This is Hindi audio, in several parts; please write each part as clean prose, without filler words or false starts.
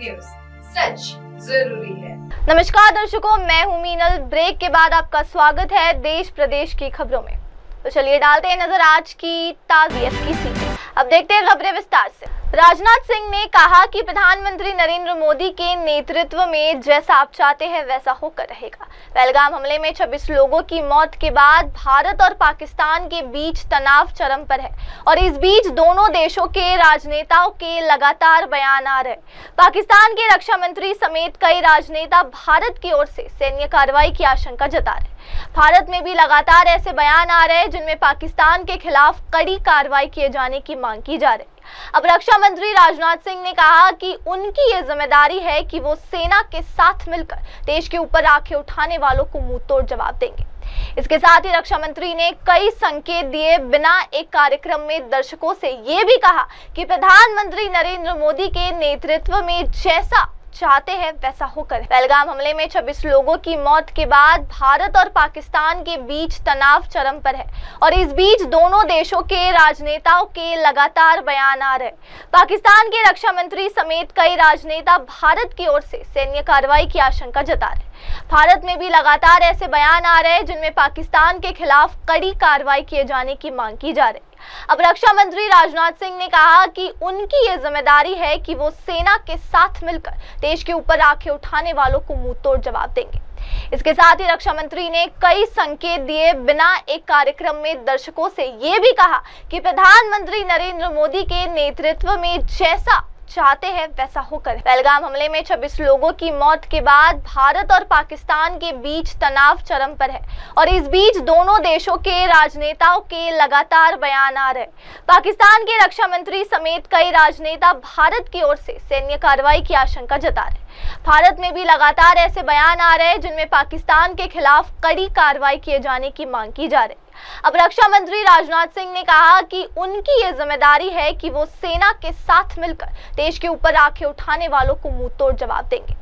न्यूज, सच जरूरी है। नमस्कार दर्शकों, मैं हूं मीनल। ब्रेक के बाद आपका स्वागत है देश प्रदेश की खबरों में। तो चलिए डालते हैं नजर आज की ताज़ी खबरें। अब देखते हैं खबरें विस्तार से। राजनाथ सिंह ने कहा कि प्रधानमंत्री नरेंद्र मोदी के नेतृत्व में जैसा आप चाहते हैं वैसा होकर रहेगा। पहलगाम हमले में 26 लोगों की मौत के बाद भारत और पाकिस्तान के बीच तनाव चरम पर है और इस बीच दोनों देशों के राजनेताओं के लगातार बयान आ रहे हैं। पाकिस्तान के रक्षा मंत्री समेत कई राजनेता भारत की ओर से सैन्य कार्रवाई की आशंका जता रहे हैं। भारत में भी लगातार ऐसे बयान आ रहे हैं जिनमें पाकिस्तान के खिलाफ कड़ी कार्रवाई किए जाने की मांग की जा रही है। अब रक्षा मंत्री राजनाथ सिंह ने कहा कि उनकी ये जिम्मेदारी है कि वो सेना के साथ मिलकर देश के ऊपर आंखें उठाने वालों को मुंह तोड़ जवाब देंगे। इसके साथ ही रक्षा मंत्री ने कई संकेत दिए बिना एक कार्यक्रम में दर्शकों से ये भी कहा कि प्रधानमंत्री नरेंद्र मोदी के नेतृत्व में जैसा चाहते हैं वैसा होकर। पहलगाम हमले में 26 लोगों की मौत के बाद भारत और पाकिस्तान के बीच तनाव चरम पर है और इस बीच दोनों देशों के राजनेताओं के लगातार बयान आ रहे हैं। पाकिस्तान के रक्षा मंत्री समेत कई राजनेता भारत की ओर से सैन्य कार्रवाई की आशंका जता रहे हैं। भारत में भी लगातार ऐसे बयान आ रहे हैं जिनमें पाकिस्तान के खिलाफ कड़ी कार्रवाई किए जाने की मांग की जा रही है। अब रक्षा मंत्री राजनाथ सिंह ने कहा कि उनकी ये जिम्मेदारी है कि वो सेना के साथ मिलकर देश के ऊपर आंखें उठाने वालों को मुंह तोड़ जवाब देंगे। इसके साथ ही रक्षा मंत्री ने कई संकेत दिए बिना एक कार्यक्रम में दर्शकों से ये भी कहा कि प्रधानमंत्री नरेंद्र मोदी के नेतृत्व में जैसा चाहते हैं वैसा होकर। पहलगाम हमले में 26 लोगों की मौत के बाद भारत और पाकिस्तान के बीच तनाव चरम पर है और इस बीच दोनों देशों के राजनेताओं के लगातार बयान आ रहे हैं। पाकिस्तान के रक्षा मंत्री समेत कई राजनेता भारत की ओर से सैन्य कार्रवाई की आशंका जता रहे हैं। भारत में भी लगातार ऐसे बयान आ रहे हैं जिनमें पाकिस्तान के खिलाफ कड़ी कार्रवाई किए जाने की मांग की जा रही है। अब रक्षा मंत्री राजनाथ सिंह ने कहा कि उनकी ये जिम्मेदारी है कि वो सेना के साथ मिलकर देश के ऊपर आंखें उठाने वालों को मुंह तोड़ जवाब देंगे।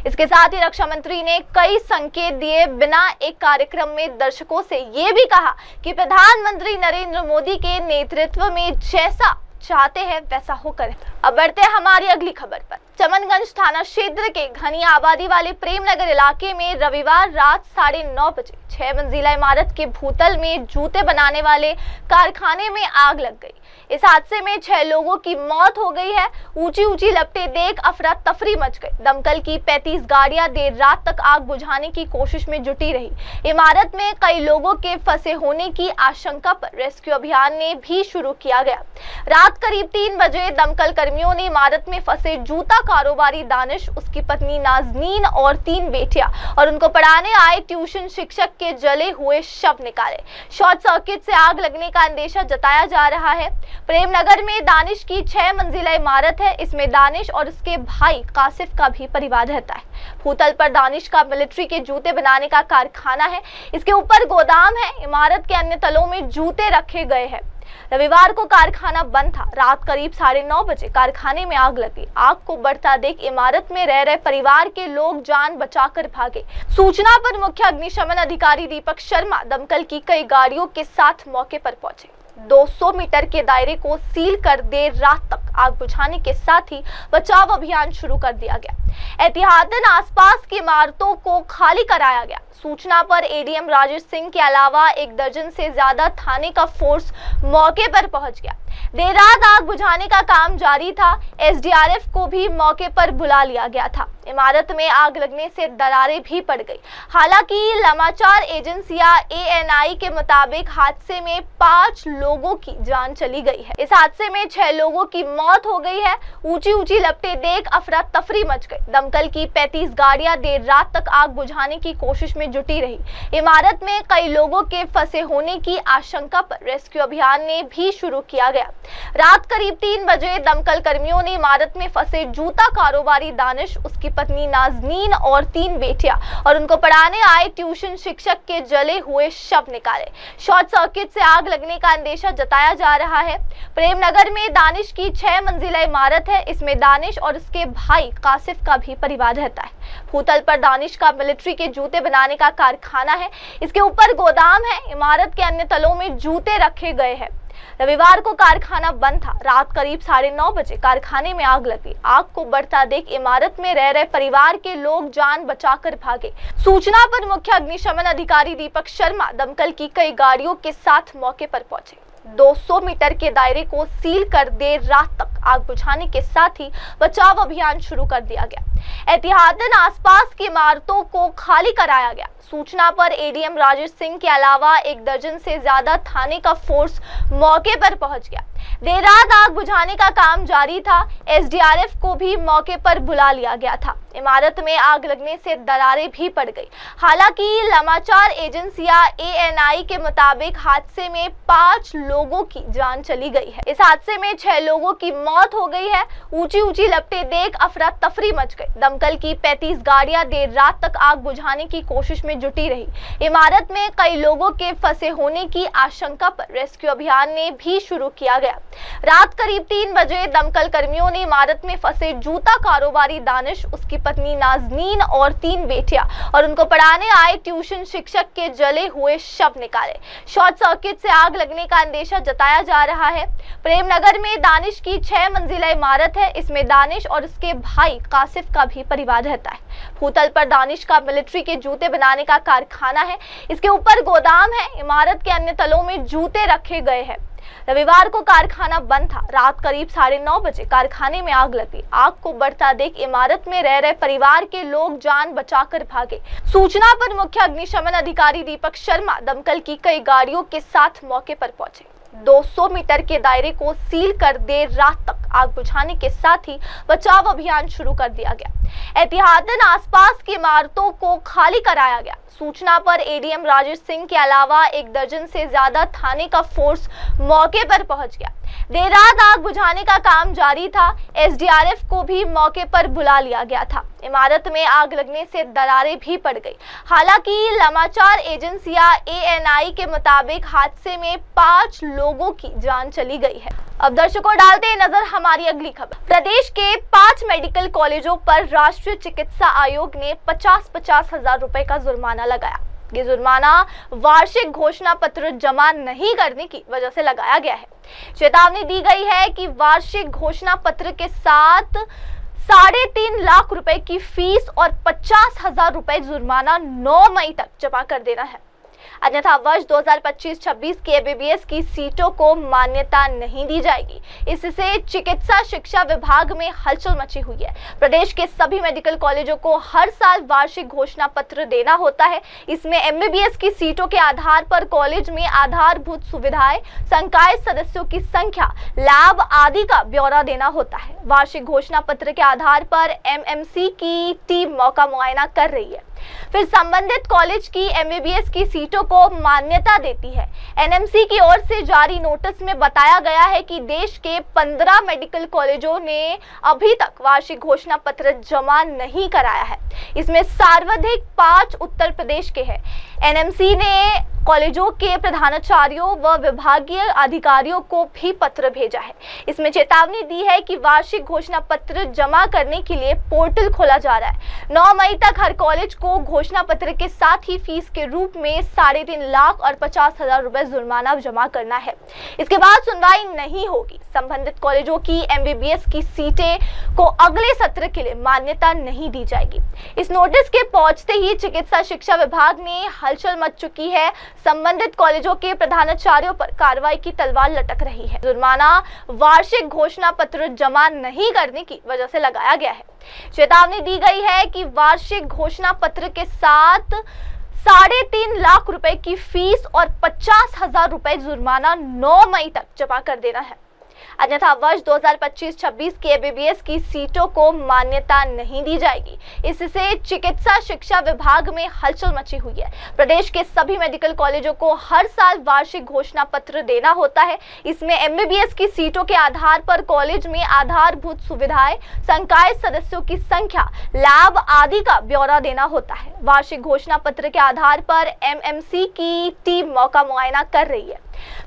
इसके साथ ही रक्षा मंत्री ने कई संकेत दिए बिना एक कार्यक्रम में दर्शकों से ये भी कहा कि प्रधानमंत्री नरेंद्र मोदी के नेतृत्व में जैसा चाहते हैं वैसा होकर। अब बढ़ते हैं हमारी अगली खबर पर। चमनगंज थाना क्षेत्र के घनी आबादी वाले प्रेमनगर इलाके में रविवार रात 9:30 बजे 6 मंजिला इमारत के भूतल में जूते बनाने वाले कारखाने में आग लग गई। इस हादसे में 6 लोगों की मौत हो गई है। ऊंची ऊंची लपटें देख अफरा तफरी मच गई। दमकल की 35 गाड़ियां देर रात तक आग बुझाने की कोशिश में जुटी रही। इमारत में कई लोगों के फंसे होने की आशंका पर रेस्क्यू अभियान ने भी शुरू किया गया। रात करीब 3 बजे दमकल कर्मियों ने इमारत में फंसे जूता कारोबारी दानिश, उसकी पत्नी नाजनीन और 3 बेटियां और उनको पढ़ाने आए ट्यूशन शिक्षक के जले हुए शव निकाले। शॉर्ट सर्किट से आग लगने का अंदेशा जताया जा रहा है। प्रेमनगर में दानिश की 6 मंजिला इमारत है। इसमें दानिश और उसके भाई कासिफ का भी परिवार रहता है। भूतल पर दानिश का मिलिट्री के जूते बनाने का कारखाना है। इसके ऊपर गोदाम है। इमारत के अन्य तलों में जूते रखे गए हैं। रविवार को कारखाना बंद था। रात करीब 9:30 बजे कारखाने में आग लगी। आग को बढ़ता देख इमारत में रह रहे परिवार के लोग जान बचाकर भागे। सूचना पर मुख्य अग्निशमन अधिकारी दीपक शर्मा दमकल की कई गाड़ियों के साथ मौके पर पहुंचे। 200 मीटर के दायरे को सील कर देर रात तक आग बुझाने के साथ ही बचाव अभियान शुरू कर दिया गया। एहतियातन आसपास की इमारतों को खाली कराया गया। सूचना पर एडीएम राजेश सिंह के अलावा 1 दर्जन से ज्यादा थाने का फोर्स मौके पर पहुंच गया। देर रात आग बुझाने का काम जारी था। एसडीआरएफ को भी मौके पर बुला लिया गया था। इमारत में आग लगने से दरारें भी पड़ गई। हालांकि समाचार एजेंसियां एएनआई के मुताबिक हादसे में 5 लोगों की जान चली गई है। इस हादसे में 6 लोगों की मौत हो गई है। ऊंची ऊंची लपटें देख अफरा तफरी मच गई। दमकल की 35 गाड़ियां देर रात तक आग बुझाने की कोशिश में जुटी रही। इमारत में कई लोगों के फंसे होने की आशंका पर रेस्क्यू अभियान ने भी शुरू किया गया। रात करीब 3 बजे दमकल कर्मियों ने इमारत में फंसे जूता कारोबारी दानिश, उसकी पत्नी नाजनीन और 3 बेटियां और उनको पढ़ाने आए ट्यूशन शिक्षक के जले हुए शव निकाले। शॉर्ट सर्किट से आग लगने का अंदेशा जताया जा रहा है। प्रेमनगर में दानिश की 6 मंजिला इमारत है। इसमें दानिश और उसके भाई कासिफ का भी परिवार रहता है। भूतल पर दानिश का मिलिट्री के जूते बनाने का कारखाना है। इसके ऊपर गोदाम है। इमारत के अन्य तलों में जूते रखे गए हैं। रविवार को कारखाना बंद था। रात करीब 9:30 बजे कारखाने में आग लगी। आग को बढ़ता देख इमारत में रह रहे परिवार के लोग जान बचाकर भागे। सूचना पर मुख्य अग्निशमन अधिकारी दीपक शर्मा दमकल की कई गाड़ियों के साथ मौके पर पहुंचे। 200 मीटर के दायरे को सील कर देर रात तक आग बुझाने के साथ ही बचाव अभियान शुरू कर दिया गया। एहतियातन आसपास की इमारतों को खाली कराया गया। सूचना पर एडीएम राजेश सिंह के अलावा 1 दर्जन से ज्यादा थाने का फोर्स मौके पर पहुंच गया। देर रात आग बुझाने का काम जारी था। एसडीआरएफ को भी मौके पर बुला लिया गया था। इमारत में आग लगने से दरारें भी पड़ गई। हालांकि समाचार एजेंसियां एएनआई के मुताबिक हादसे में 5 लोगों की जान चली गई है। इस हादसे में 6 लोगों की मौत हो गई है। ऊंची ऊंची लपटें देख अफरा तफरी मच गई। दमकल की 35 गाड़ियां देर रात तक आग बुझाने की कोशिश में जुटी रही। इमारत में कई लोगों के फंसे होने की आशंका पर रेस्क्यू अभियान ने भी शुरू किया गया। रात करीब 3 बजे दमकल कर्मियों ने इमारत में फंसे जूता कारोबारी दानिश, उसकी पत्नी नाजनीन और 3 बेटियां और उनको पढ़ाने आए ट्यूशन शिक्षक के जले हुए शव निकाले। शॉर्ट सर्किट से आग लगने का अंदेशा जताया जा रहा है। प्रेमनगर में दानिश की 6 मंजिला इमारत है। इसमें दानिश और उसके भाई कासिफ का भी परिवार रहता है। भूतल पर दानिश का मिलिट्री के जूते बनाने का कारखाना है। इसके ऊपर गोदाम है। इमारत के अन्य तलों में जूते रखे गए हैं। रविवार को कारखाना बंद था। रात करीब 9:30 बजे कारखाने में आग लगी। आग को बढ़ता देख इमारत में रह रहे परिवार के लोग जान बचाकर भागे। सूचना पर मुख्य अग्निशमन अधिकारी दीपक शर्मा दमकल की कई गाड़ियों के साथ मौके पर पहुंचे। 200 मीटर के दायरे को सील कर देर रात तक आग बुझाने के साथ ही बचाव अभियान शुरू कर दिया गया। एहतियातन आसपास की इमारतों को खाली कराया गया। सूचना पर एडीएम राजेश सिंह के अलावा 1 दर्जन से ज्यादा थाने का फोर्स मौके पर पहुंच गया। देर रात आग बुझाने का काम जारी था। एसडीआरएफ को भी मौके पर बुला लिया गया था। इमारत में आग लगने से दरारें भी पड़ गई। हालांकि समाचार एजेंसियां एएनआई के मुताबिक हादसे में 5 लोगों की जान चली गई है। अब दर्शकों डालते हैं नजर हमारी अगली खबर। प्रदेश के 5 मेडिकल कॉलेजों पर राष्ट्रीय चिकित्सा आयोग ने 50-50 हजार रुपए का जुर्माना लगाया। ये जुर्माना वार्षिक घोषणा पत्र जमा नहीं करने की वजह से लगाया गया है। चेतावनी दी गई है कि वार्षिक घोषणा पत्र के साथ 3.5 लाख रुपए की फीस और 50,000 रुपए जुर्माना 9 मई तक जमा कर देना है। अन्यथा वर्ष 2025-26 की एमबीबीएस की सीटों को मान्यता नहीं दी जाएगी। इससे चिकित्सा शिक्षा विभाग में हलचल मची हुई है। प्रदेश के सभी मेडिकल कॉलेजों को हर साल वार्षिक घोषणा पत्र देना होता है। इसमें एमबीबीएस की सीटों के आधार पर कॉलेज में आधारभूत सुविधाएं, संकाय सदस्यों की संख्या, लैब आदि का ब्यौरा देना होता है। वार्षिक घोषणा पत्र के आधार पर एमएमसी की टीम मौका मुआयना कर रही है, फिर संबंधित कॉलेज की एमबीबीएस की सीटों को मान्यता देती है। एनएमसी की ओर से जारी नोटिस में बताया गया है कि देश के 15 मेडिकल कॉलेजों ने अभी तक वार्षिक घोषणा पत्र जमा नहीं कराया है। इसमें सर्वाधिक 5 उत्तर प्रदेश के हैं। एनएमसी ने कॉलेजों के प्रधानाचार्यों व विभागीय अधिकारियों को भी पत्र भेजा है। इसमें चेतावनी दी है कि वार्षिक घोषणा पत्र जमा करने के लिए पोर्टल खोला जा रहा है। 9 मई तक हर कॉलेज को घोषणा पत्र के साथ ही फीस के रूप में 3.5 लाख और 50,000 रुपए जुर्माना जमा करना है। इसके बाद सुनवाई नहीं होगी। संबंधित कॉलेजों की एमबीबीएस की सीटें को अगले सत्र के लिए मान्यता नहीं दी जाएगी। इस नोटिस के पहुंचते ही चिकित्सा शिक्षा विभाग में हलचल मच चुकी है। संबंधित कॉलेजों के प्रधानाचार्यों पर कार्रवाई की तलवार लटक रही है। जुर्माना वार्षिक घोषणा पत्र जमा नहीं करने की वजह से लगाया गया है। चेतावनी दी गई है कि वार्षिक घोषणा पत्र के साथ 3.5 लाख रुपए की फीस और 50,000 रुपए जुर्माना 9 मई तक जमा कर देना है। अन्यथा वर्ष 2025-26 की एमबीबीएस की सीटों को मान्यता नहीं दी जाएगी। इससे चिकित्सा शिक्षा विभाग में हलचल मची हुई है। प्रदेश के सभी मेडिकल कॉलेजों को हर साल वार्षिक घोषणा पत्र देना होता है। इसमें एमबीबीएस की सीटों के आधार पर कॉलेज में आधारभूत सुविधाएं, संकाय सदस्यों की संख्या, लैब आदि का ब्यौरा देना होता है। वार्षिक घोषणा पत्र के आधार पर एमएमसी की टीम मौका मुआयना कर रही है,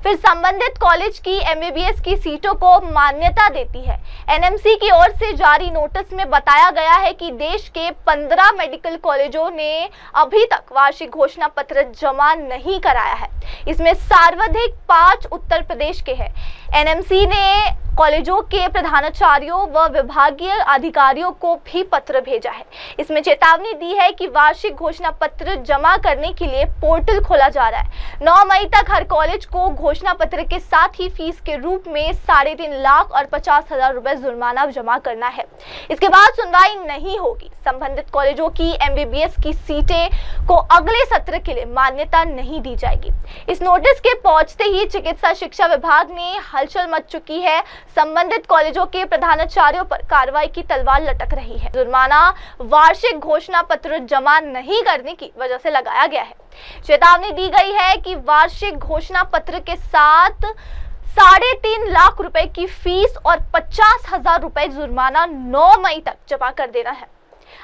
फिर संबंधित कॉलेज की एमबीबीएस की सीटों को मान्यता देती है। एनएमसी की ओर से जारी नोटिस में बताया गया है कि देश के 15 मेडिकल कॉलेजों ने अभी तक वार्षिक घोषणा पत्र जमा नहीं कराया है। इसमें सर्वाधिक 5 उत्तर प्रदेश के हैं। एनएमसी ने कॉलेजों के प्रधानाचार्यों व विभागीय अधिकारियों को भी पत्र भेजा है। इसमें चेतावनी दी है कि वार्षिक घोषणा पत्र जमा करने के लिए पोर्टल खोला जा रहा है। 9 मई तक हर कॉलेज को घोषणा पत्र के साथ ही फीस के रूप में 3.5 लाख और 50,000 रुपए जुर्माना जमा करना है। इसके बाद सुनवाई नहीं होगी। संबंधित कॉलेजों की एमबीबीएस की सीटें को अगले सत्र के लिए मान्यता नहीं दी जाएगी। इस नोटिस के पहुंचते ही चिकित्सा शिक्षा विभाग में हलचल मच चुकी है। संबंधित कॉलेजों के प्रधानाचार्यों पर कार्रवाई की तलवार लटक रही है। जुर्माना वार्षिक घोषणा पत्र जमा नहीं करने की वजह से लगाया गया है। चेतावनी दी गई है कि वार्षिक घोषणा पत्र के साथ 3.5 लाख रुपए की फीस और 50,000 रुपए जुर्माना 9 मई तक जमा कर देना है,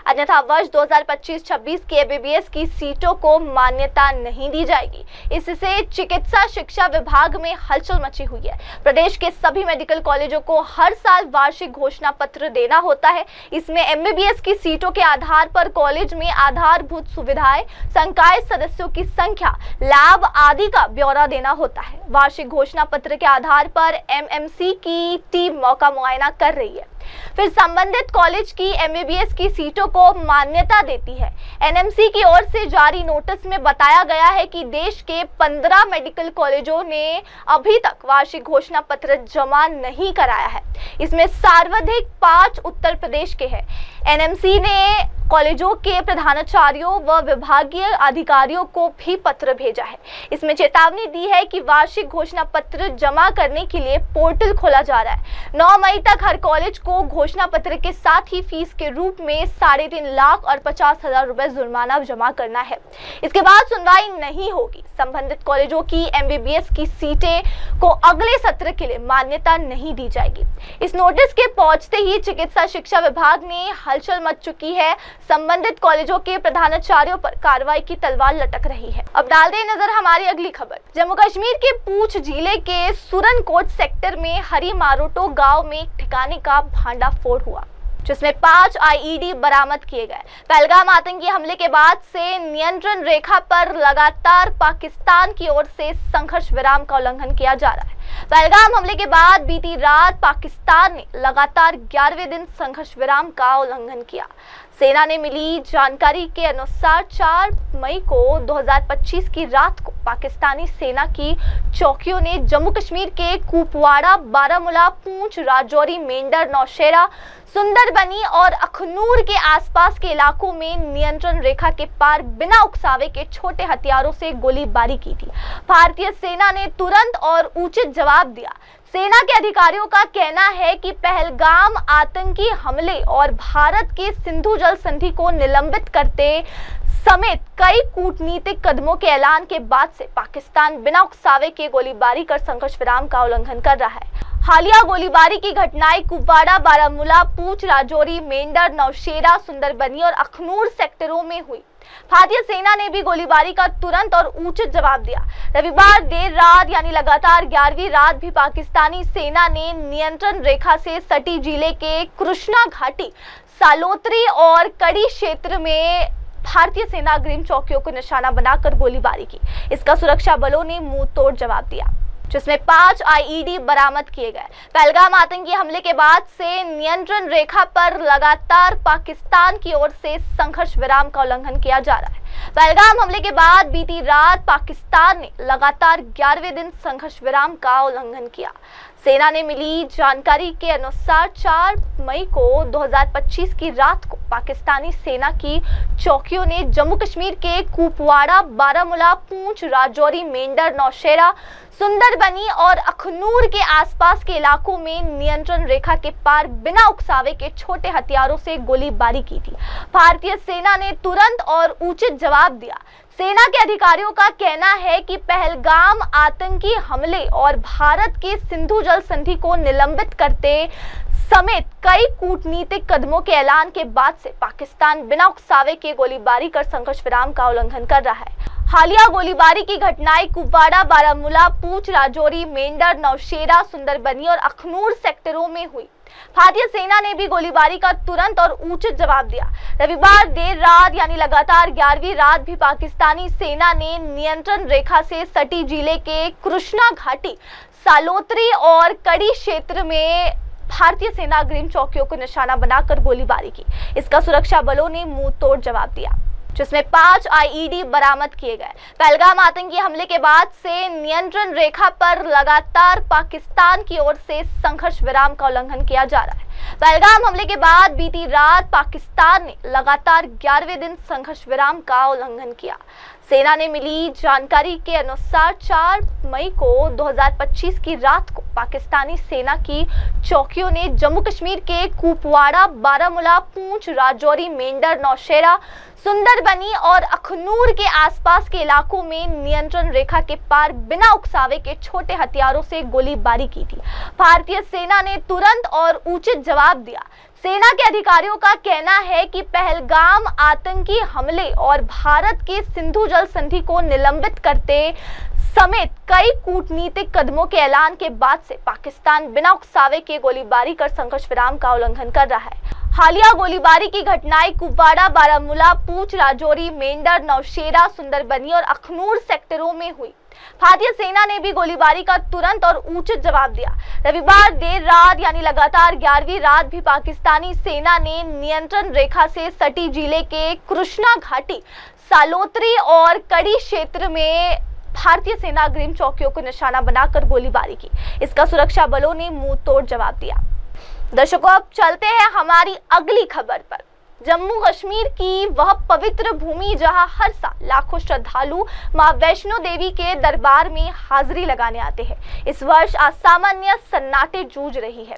अन्यथा वर्ष 2025-26 के एमबीबीएस की सीटों को मान्यता नहीं दी जाएगी। इससे चिकित्सा शिक्षा विभाग में हलचल मची हुई है। प्रदेश के सभी मेडिकल कॉलेजों को हर साल वार्षिक घोषणा पत्र देना होता है। इसमें एमबीबीएस की सीटों के आधार पर कॉलेज में आधारभूत सुविधाएं, संकाय सदस्यों की संख्या, लैब आदि का ब्यौरा देना होता है। वार्षिक घोषणा पत्र के आधार पर एमएमसी की टीम मौका मुआयना कर रही है। फिर संबंधित कॉलेज की एमबीबीएस की सीटों को मान्यता देती है। एनएमसी की ओर से जारी नोटिस में बताया गया है कि देश के 15 मेडिकल कॉलेजों ने अभी तक वार्षिक घोषणा पत्र जमा नहीं कराया है। इसमें सर्वाधिक 5 उत्तर प्रदेश के हैं। एनएमसी ने कॉलेजों के प्रधानाचार्यों व विभागीय अधिकारियों को भी पत्र भेजा है। इसमें चेतावनी दी है कि वार्षिक घोषणा पत्र जमा करने के लिए पोर्टल खोला जा रहा है। 9 मई तक हर कॉलेज को घोषणा पत्र के साथ ही फीस के रूप में 3.5 लाख और 50,000 रुपए जुर्माना जमा करना है। इसके बाद सुनवाई नहीं होगी। संबंधित कॉलेजों की एमबीबीएस की सीटें को अगले सत्र के लिए मान्यता नहीं दी जाएगी। इस नोटिस के पहुंचते ही चिकित्सा शिक्षा विभाग में हलचल मच चुकी है। संबंधित कॉलेजों के प्रधानाचार्यों पर कार्रवाई की तलवार लटक रही है। अब डालते हैं नजर हमारी अगली खबर। जम्मू कश्मीर के पूंछ जिले के सुरनकोट सेक्टर में हरी मारोटो गांव में एक ठिकाने का भांडाफोड़ हुआ, जिसमें 5 आईईडी बरामद किए गए। पहलगाम आतंकी हमले के बाद से नियंत्रण रेखा पर लगातार पाकिस्तान की ओर से संघर्ष विराम का उल्लंघन किया जा रहा है। पहलगाम हमले के बाद बीती रात पाकिस्तान ने लगातार 11वें दिन संघर्ष विराम का उल्लंघन किया। सेना ने मिली जानकारी के अनुसार 4 मई को 2025 की रात को पाकिस्तानी सेना की चौकियों ने जम्मू कश्मीर के कुपवाड़ा, बारामूला, पूंछ, राजौरी, मेंढर, नौशेरा, सुंदरबनी और अखनूर के आसपास के इलाकों में नियंत्रण रेखा के पार बिना उकसावे के छोटे हथियारों से गोलीबारी की थी। भारतीय सेना ने तुरंत और उचित जवाब दिया। सेना के अधिकारियों का कहना है कि पहलगाम आतंकी हमले और भारत के सिंधु जल संधि को निलंबित करते समेत कई कूटनीतिक कदमों के ऐलान के बाद से पाकिस्तान बिना उकसावे के गोलीबारी कर संघर्ष विराम का उल्लंघन कर रहा है। हालिया गोलीबारी की घटनाएं कुपवाड़ा, बारामूला, पूंछ, राजौरी, मेंढर, नौशेरा, सुंदरबनी और अखनूर सेक्टरों में हुई। भारतीय सेना ने भी गोलीबारी का तुरंत और उचित जवाब दिया। रविवार देर रात यानी लगातार 11वीं रात भी पाकिस्तानी सेना ने नियंत्रण रेखा से सटी जिले के कृष्णा घाटी, सालोत्री और कड़ी क्षेत्र में भारतीय सेना अग्रिम चौकियों को निशाना बनाकर गोलीबारी की। इसका सुरक्षा बलों ने मुंह तोड़ जवाब दिया, जिसमें 5 आईईडी बरामद किए गए। पहलगाम आतंकी हमले के बाद से नियंत्रण रेखा पर लगातार पाकिस्तान की ओर से संघर्ष विराम का उल्लंघन किया जा रहा है। पहलगाम हमले के बाद बीती रात पाकिस्तान ने लगातार 11वें दिन संघर्ष विराम का उल्लंघन किया। सेना ने मिली जानकारी के अनुसार 4 मई को 2025 की रात को पाकिस्तानी सेना की चौकियों ने जम्मू कश्मीर के कुपवाड़ा, बारामूला, पूंछ, राजौरी, मेंढर, नौशेरा, सुंदरबनी और अखनूर के आसपास के इलाकों में नियंत्रण रेखा के पार बिना उकसावे के छोटे हथियारों से गोलीबारी की थी। भारतीय सेना ने तुरंत और उचित जवाब दिया। सेना के अधिकारियों का कहना है कि पहलगाम आतंकी हमले और भारत के सिंधु जल संधि को निलंबित करते समेत कई कूटनीतिक कदमों के ऐलान के बाद से पाकिस्तान बिना उकसावे के गोलीबारी कर संघर्ष विराम का उल्लंघन कर रहा है। हालिया गोलीबारी की घटनाएं कुपवाड़ा, बारामूला, पूंछ, राजौरी, मेंढर, नौशेरा, सुंदरबनी और अखनूर सेक्टरों में हुई। भारतीय सेना ने भी गोलीबारी का तुरंत और उचित जवाब दिया। रविवार देर रात यानी लगातार 11वीं रात भी पाकिस्तानी सेना ने नियंत्रण रेखा से सटी जिले के कृष्णा घाटी, सालोत्री और कड़ी क्षेत्र में भारतीय सेना अग्रिम चौकियों को निशाना बनाकर गोलीबारी की। इसका सुरक्षा बलों ने मुंह तोड़ जवाब दिया, जिसमें 5 IED बरामद किए गए। पहलगाम आतंकी हमले के बाद से नियंत्रण रेखा पर लगातार पाकिस्तान की ओर से संघर्ष विराम का उल्लंघन किया जा रहा है। पहलगाम हमले के बाद बीती रात पाकिस्तान ने लगातार 11वें दिन संघर्ष विराम का उल्लंघन किया। सेना ने मिली जानकारी के अनुसार 4 मई को 2025 की रात को पाकिस्तानी सेना की चौकियों ने जम्मू कश्मीर के कुपवाड़ा, बारामूला, पूंछ, राजौरी, मेंढर, नौशेरा, सुंदरबनी और अखनूर के आसपास के इलाकों में नियंत्रण रेखा के पार बिना उकसावे के छोटे हथियारों से गोलीबारी की थी। भारतीय सेना ने तुरंत और उचित जवाब दिया। सेना के अधिकारियों का कहना है कि पहलगाम आतंकी हमले और भारत के सिंधु जल संधि को निलंबित करते समेत कई कूटनीतिक कदमों के ऐलान के बाद से पाकिस्तान बिना उकसावे के गोलीबारी कर संघर्ष विराम का उल्लंघन कर रहा है। हालिया गोलीबारी की घटनाएं कुपवाड़ा, बारामूला, पूंछ, राजौरी, मेंढर, नौशेरा, सुंदरबनी और अखनूर सेक्टरों में हुई। भारतीय सेना ने भी गोलीबारी का तुरंत और उचित जवाब दिया। रविवार देर रात यानी लगातार 11वीं रात भी पाकिस्तानी सेना ने नियंत्रण रेखा से सटी जिले के कृष्णा घाटी, सालोत्री और कड़ी क्षेत्र में भारतीय सेना अग्रिम चौकियों को निशाना बनाकर गोलीबारी की। इसका सुरक्षा बलों ने मुंह तोड़ जवाब दिया। दर्शकों, अब चलते हैं हमारी अगली खबर पर। जम्मू कश्मीर की वह पवित्र भूमि जहां हर साल लाखों श्रद्धालु मां वैष्णो देवी के दरबार में हाजिरी लगाने आते हैं, इस वर्ष असामान्य सन्नाटे जूझ रही है।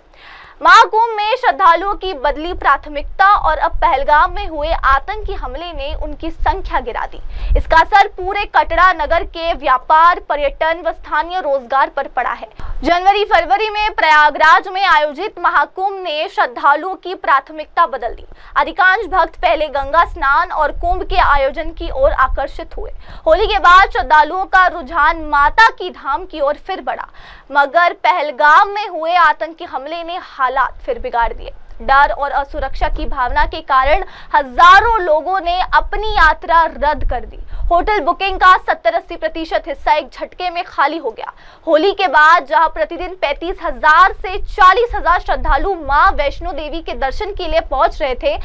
महाकुंभ में श्रद्धालुओं की बदली प्राथमिकता और अब पहलगाम में हुए आतंकी हमले ने उनकी संख्या गिरा दी। इसका असर पूरे कटरा नगर के व्यापार, पर्यटन व स्थानीय रोजगार पर पड़ा है। जनवरी-फरवरी में प्रयागराज में आयोजित महाकुंभ ने श्रद्धालुओं की प्राथमिकता बदल दी। अधिकांश भक्त पहले गंगा स्नान और कुंभ के आयोजन की ओर आकर्षित हुए। होली के बाद श्रद्धालुओं का रुझान माता की धाम की ओर फिर बढ़ा, मगर पहलगाम में हुए आतंकी हमले ने हालात फिर बिगाड़ दिए। डर और असुरक्षा की भावना के कारण हजारों लोगों ने अपनी यात्रा रद्द कर दी। होटल बुकिंग का 70-80% हिस्सा एक झटके में खाली हो गया। होली के बाद जहां प्रतिदिन 35,000 से 40,000 श्रद्धालु मां वैष्णो देवी के दर्शन के लिए पहुंच रहे थे,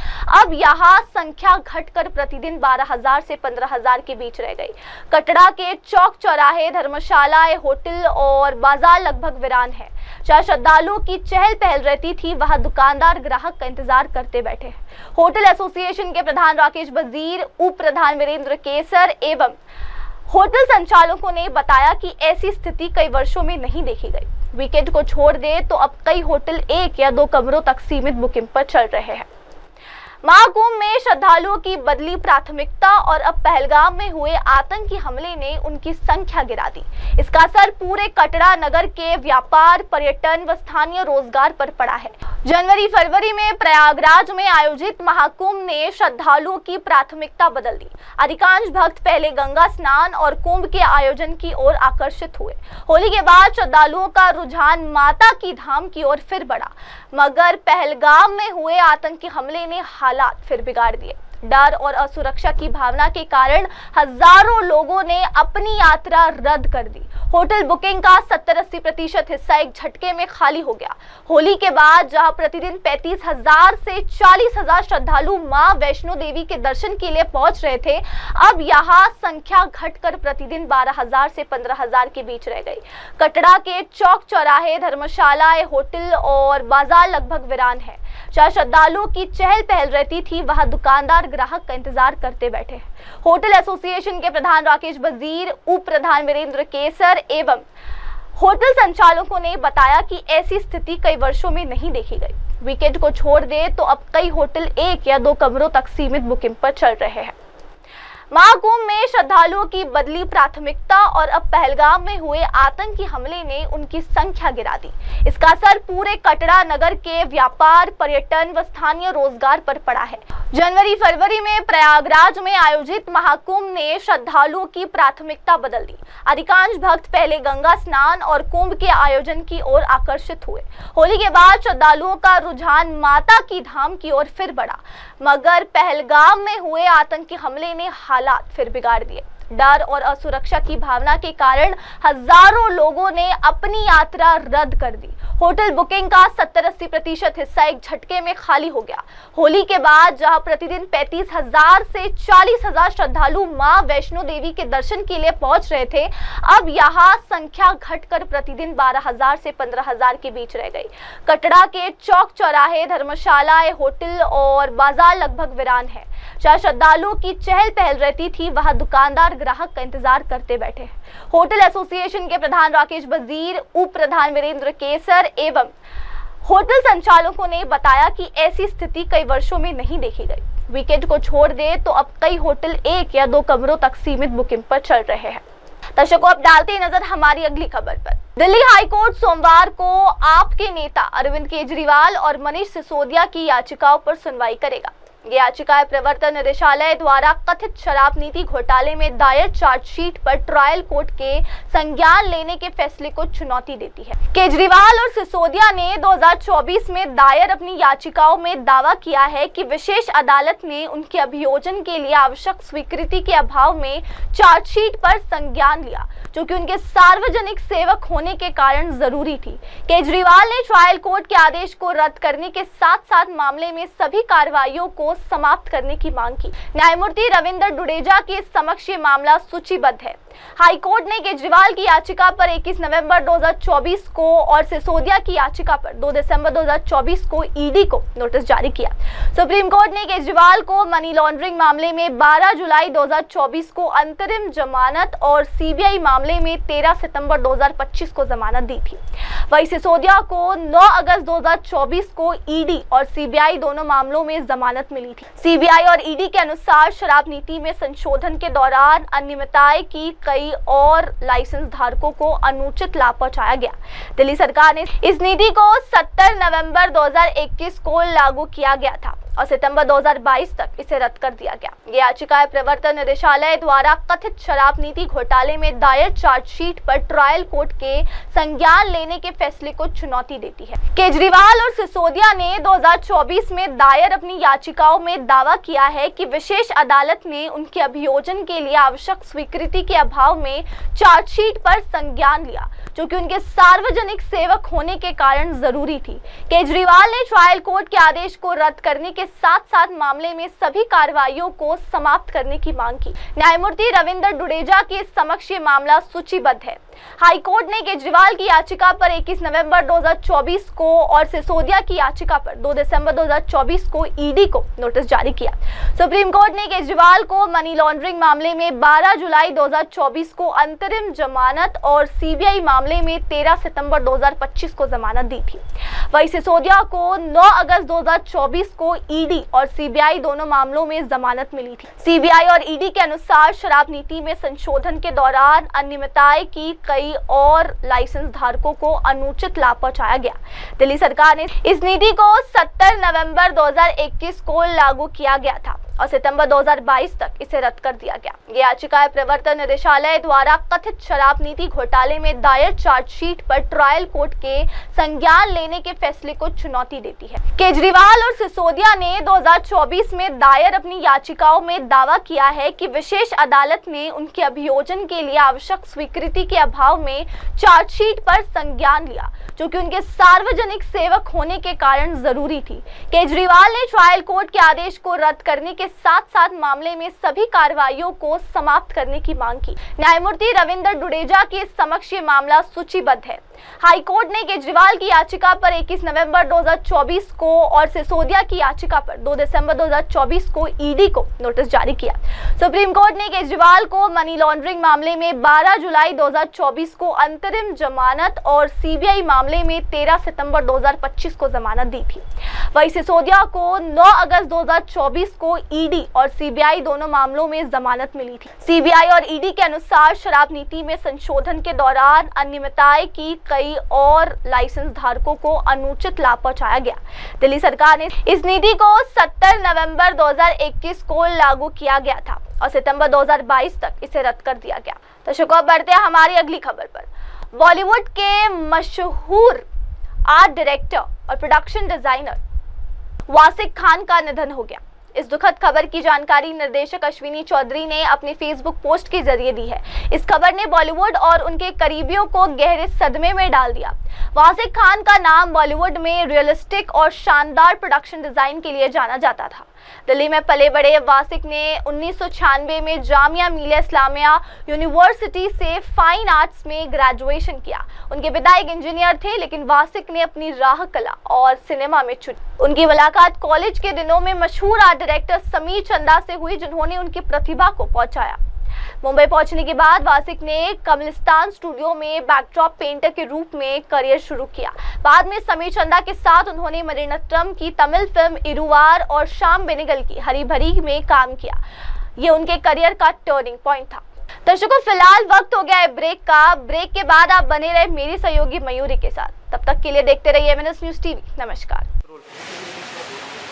अब यहां संख्या घटकर प्रतिदिन 12,000 से 15,000 के बीच रह गई। कटरा के चौक चौराहे, धर्मशालाएं, होटल और बाजार लगभग वीरान है। जहां श्रद्धालुओं की चहल पहल रहती थी, वहां दुकानदार ग्राहक का इंतजार करते बैठे हैं। होटल एसोसिएशन के प्रधान राकेश वजीर, उप प्रधान वीरेंद्र केसर एवं होटल संचालकों ने बताया कि ऐसी स्थिति कई वर्षों में नहीं देखी गई। वीकेंड को छोड़ दे तो अब कई होटल 1 या 2 कमरों तक सीमित बुकिंग पर चल रहे हैं। महाकुंभ में श्रद्धालुओं की बदली प्राथमिकता और अब पहलगाम में हुए आतंकी हमले ने उनकी संख्या गिरा दी। इसका असर पूरे कटरा नगर के व्यापार, पर्यटन व स्थानीय रोजगार पर पड़ा है। जनवरी-फरवरी में प्रयागराज में आयोजित महाकुंभ ने श्रद्धालुओं की प्राथमिकता बदल दी। अधिकांश भक्त पहले गंगा स्नान और कुंभ के आयोजन की ओर आकर्षित हुए। होली के बाद श्रद्धालुओं का रुझान माता की धाम की ओर फिर बढ़ा, मगर पहलगाम में हुए आतंकी हमले ने हालात फिर बिगाड़ दिए। डर और असुरक्षा की भावना के कारण हजारों लोगों ने अपनी यात्रा रद्द कर दी। होटल बुकिंग का 70-80% हिस्सा एक झटके में खाली हो गया। होली के बाद जहां प्रतिदिन 35,000 से 40,000 श्रद्धालु मां वैष्णो देवी के दर्शन के लिए पहुंच रहे थे, अब यहां संख्या घटकर प्रतिदिन 12,000 से 15,000 के बीच रह गई। कटरा के चौक चौराहे, धर्मशालाएं, होटल और बाजार लगभग वीरान है। जहां श्रद्धालुओं की चहल पहल रहती थी, वहां दुकानदार ग्राहक का इंतजार करते बैठे हैं। होटल एसोसिएशन के प्रधान राकेश वजीर, उप प्रधान वीरेंद्र केसर एवं होटल संचालकों ने बताया कि ऐसी स्थिति कई वर्षों में नहीं देखी गई। वीकेंड को छोड़ दे तो अब कई होटल 1 या 2 कमरों तक सीमित बुकिंग पर चल रहे हैं। महाकुंभ में श्रद्धालुओं की बदली प्राथमिकता और अब पहलगाम में हुए आतंकी हमले ने उनकी संख्या गिरा दी। इसका असर पूरे कटरा नगर के व्यापार, पर्यटन व स्थानीय रोजगार पर पड़ा है। जनवरी फरवरी में प्रयागराज में आयोजित महाकुंभ ने श्रद्धालुओं की प्राथमिकता बदल दी। अधिकांश भक्त पहले गंगा स्नान और कुंभ के आयोजन की ओर आकर्षित हुए। होली के बाद श्रद्धालुओं का रुझान माता की धाम की ओर फिर बढ़ा, मगर पहलगाम में हुए आतंकी हमले ने हालात फिर बिगाड़ दिए। डर और असुरक्षा की भावना के कारण हजारों लोगों ने अपनी यात्रा रद्द कर दी। होटल बुकिंग का 70-80% हिस्सा एक झटके में खाली हो गया। होली के बाद जहां प्रतिदिन 35,000 से 40,000 श्रद्धालु मां वैष्णो देवी के दर्शन के लिए पहुंच रहे थे, अब यहां संख्या घटकर प्रतिदिन 12,000 से 15,000 के बीच रह गई। कटरा के चौक चौराहे, धर्मशालाएं, होटल और बाजार लगभग वीरान है। जहां श्रद्धालुओं की चहल पहल रहती थी, वहां दुकानदार ग्राहक का इंतजार करते बैठे हैं। होटल एसोसिएशन के प्रधान राकेश वजीर, उप प्रधान वीरेंद्र केसर एवं होटल संचालकों ने बताया कि ऐसी स्थिति कई वर्षों में नहीं देखी गई। वीकेंड को छोड़ दे तो अब कई होटल 1 या 2 कमरों तक सीमित बुकिंग पर चल रहे हैं। दर्शकों, अब डालते हैं नजर हमारी अगली खबर पर। दिल्ली हाईकोर्ट सोमवार को आप के नेता अरविंद केजरीवाल और मनीष सिसोदिया की याचिकाओं पर सुनवाई करेगा। ये याचिकाएं प्रवर्तन निदेशालय द्वारा कथित शराब नीति घोटाले में दायर चार्जशीट पर ट्रायल कोर्ट के संज्ञान लेने के फैसले को चुनौती देती है। केजरीवाल और सिसोदिया ने 2024 में दायर अपनी याचिकाओं में दावा किया है कि विशेष अदालत ने उनके अभियोजन के लिए आवश्यक स्वीकृति के अभाव में चार्जशीट पर संज्ञान लिया, जो कि उनके सार्वजनिक सेवक होने के कारण जरूरी थी। केजरीवाल ने ट्रायल कोर्ट के आदेश को रद्द करने के साथ साथ मामले में सभी कार्रवाइयों को समाप्त करने की मांग की। न्यायमूर्ति रविंद्र डुडेजा के समक्ष ये मामला सूचीबद्ध है। हाईकोर्ट ने केजरीवाल की याचिका पर 21 नवंबर 2024 को और सिसोदिया की याचिका पर 2 दिसंबर 2024 को ईडी को नोटिस जारी किया। सुप्रीम कोर्ट ने केजरीवाल को मनी लॉन्ड्रिंग मामले में 12 जुलाई 2024 को अंतरिम जमानत और सीबीआई मामले में 13 सितंबर 2025 को जमानत दी थी। वहीं सिसोदिया को 9 अगस्त 2024 को ईडी और सीबीआई दोनों मामलों में जमानत मिली थी। सीबीआई और ईडी के अनुसार शराब नीति में संशोधन के दौरान अनियमितताएं की कई और लाइसेंस धारकों को अनुचित लाभ पहुंचाया गया। दिल्ली सरकार ने इस नीति को 70 नवंबर 2021 को लागू किया गया था और सितंबर 2022 तक इसे रद्द कर दिया गया। ये याचिकाएं प्रवर्तन निदेशालय द्वारा कथित शराब नीति घोटाले में दायर चार्जशीट पर ट्रायल कोर्ट के संज्ञान लेने के फैसले को चुनौती देती है। केजरीवाल और सिसोदिया ने 2024 में दायर अपनी याचिकाओं में दावा किया है कि विशेष अदालत ने उनके अभियोजन के लिए आवश्यक स्वीकृति के अभाव में चार्जशीट पर संज्ञान लिया, जो कि उनके सार्वजनिक सेवक होने के कारण जरूरी थी। केजरीवाल ने ट्रायल कोर्ट के आदेश को रद्द करने के साथ साथ मामले में सभी कार्रवाइयों को समाप्त करने की मांग की। न्यायमूर्ति रविंद्र डुडेजा के समक्ष ये मामला सूचीबद्ध है। हाईकोर्ट ने केजरीवाल की याचिका पर 21 नवंबर 2024 को और सिसोदिया की याचिका पर 2 दिसंबर 2024 को ईडी को नोटिस जारी किया। सुप्रीम कोर्ट ने केजरीवाल को मनी लॉन्ड्रिंग मामले में 12 जुलाई 2024 को अंतरिम जमानत और सीबीआई मामले में 13 सितंबर 2025 को जमानत दी थी। वहीं सिसोदिया को 9 अगस्त 2024 को ईडी और सीबीआई दोनों मामलों में जमानत मिली थी। सीबीआई और ईडी के अनुसार शराब नीति में संशोधन के दौरान अनियमितताएं की कई और लाइसेंस धारकों को अनुचित लाभ पहुंचाया गया। दिल्ली सरकार ने इस नीति को 70 नवंबर 2021 को लागू किया गया था और सितंबर 2022 तक इसे रद्द कर दिया गया। ये याचिकाएं प्रवर्तन निदेशालय द्वारा कथित शराब नीति घोटाले में दायर चार्जशीट पर ट्रायल कोर्ट के संज्ञान लेने के फैसले को चुनौती देती है। केजरीवाल और सिसोदिया ने 2024 में दायर अपनी याचिकाओं में दावा किया है कि विशेष अदालत ने उनके अभियोजन के लिए आवश्यक स्वीकृति के अभाव में चार्जशीट पर संज्ञान लिया, जो कि उनके सार्वजनिक सेवक होने के कारण जरूरी थी। केजरीवाल ने ट्रायल कोर्ट के आदेश को रद्द करने के साथ साथ मामले में सभी कार्रवाइयों को समाप्त करने की मांग की। न्यायमूर्ति रविंद्र डुडेजा के समक्ष ये मामला सूचीबद्ध है। हाई कोर्ट ने केजरीवाल की याचिका पर 21 नवंबर 2024 को और सिसोदिया की याचिका पर 2 दिसंबर 2024 को ईडी को नोटिस जारी किया। सुप्रीम कोर्ट ने केजरीवाल को मनी लॉन्ड्रिंग मामले में 12 जुलाई 2024 को अंतरिम जमानत और सीबीआई मामले में 13 सितंबर 2025 को जमानत दी थी। वहीं सिसोदिया को 9 अगस्त 2024 को ईडी और सीबीआई दोनों मामलों में जमानत मिली थी। सीबीआई और ईडी के अनुसार शराब नीति में संशोधन के दौरान अनियमितताएं की कई और लाइसेंस धारकों को अनुचित लाभ पहुंचाया गया। दिल्ली सरकार ने इस नीति को 70 नवंबर 2021 को लागू किया गया था और सितंबर 2022 तक इसे रद्द कर दिया गया। दर्शकों, अब बढ़ते हैं हमारी अगली खबर पर। बॉलीवुड के मशहूर आर्ट डायरेक्टर और प्रोडक्शन डिजाइनर वासिक खान का निधन हो गया। इस दुखद खबर की जानकारी निर्देशक अश्विनी चौधरी ने अपने फेसबुक पोस्ट के जरिए दी है। इस खबर ने बॉलीवुड और उनके करीबियों को गहरे सदमे में डाल दिया। वासिक खान का नाम बॉलीवुड में रियलिस्टिक और शानदार प्रोडक्शन डिजाइन के लिए जाना जाता था। दिल्ली में पले बड़े वासिक ने 1996 में जामिया मिलिया इस्लामिया यूनिवर्सिटी से फाइन आर्ट्स में ग्रेजुएशन किया। उनके पिता एक इंजीनियर थे, लेकिन वासिक ने अपनी राह कला और सिनेमा में चुनी। उनकी मुलाकात कॉलेज के दिनों में मशहूर आर्ट डायरेक्टर समीर चंदा से हुई, जिन्होंने उनकी प्रतिभा को पहुंचाया। मुंबई पहुंचने के बाद वासिक ने कमलिस्तान स्टूडियो में बैकड्रॉप पेंटर के रूप में करियर शुरू किया। बाद में समीर चंदा के साथ उन्होंने मणिरत्नम की तमिल फिल्म इरुवार और श्याम बेनेगल की हरी भरी में काम किया। ये उनके करियर का टर्निंग पॉइंट था। दर्शकों, फिलहाल वक्त हो गया है ब्रेक का। ब्रेक के बाद आप बने रहे मेरी सहयोगी मयूरी के साथ। तब तक के लिए देखते रहिए MNS न्यूज टीवी। नमस्कार।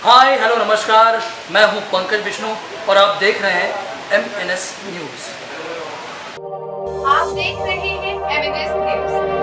हाय हेलो नमस्कार, मैं हूं पंकज विष्णु और आप देख रहे हैं MNS न्यूज। आप देख रहे हैं MNS न्यूज।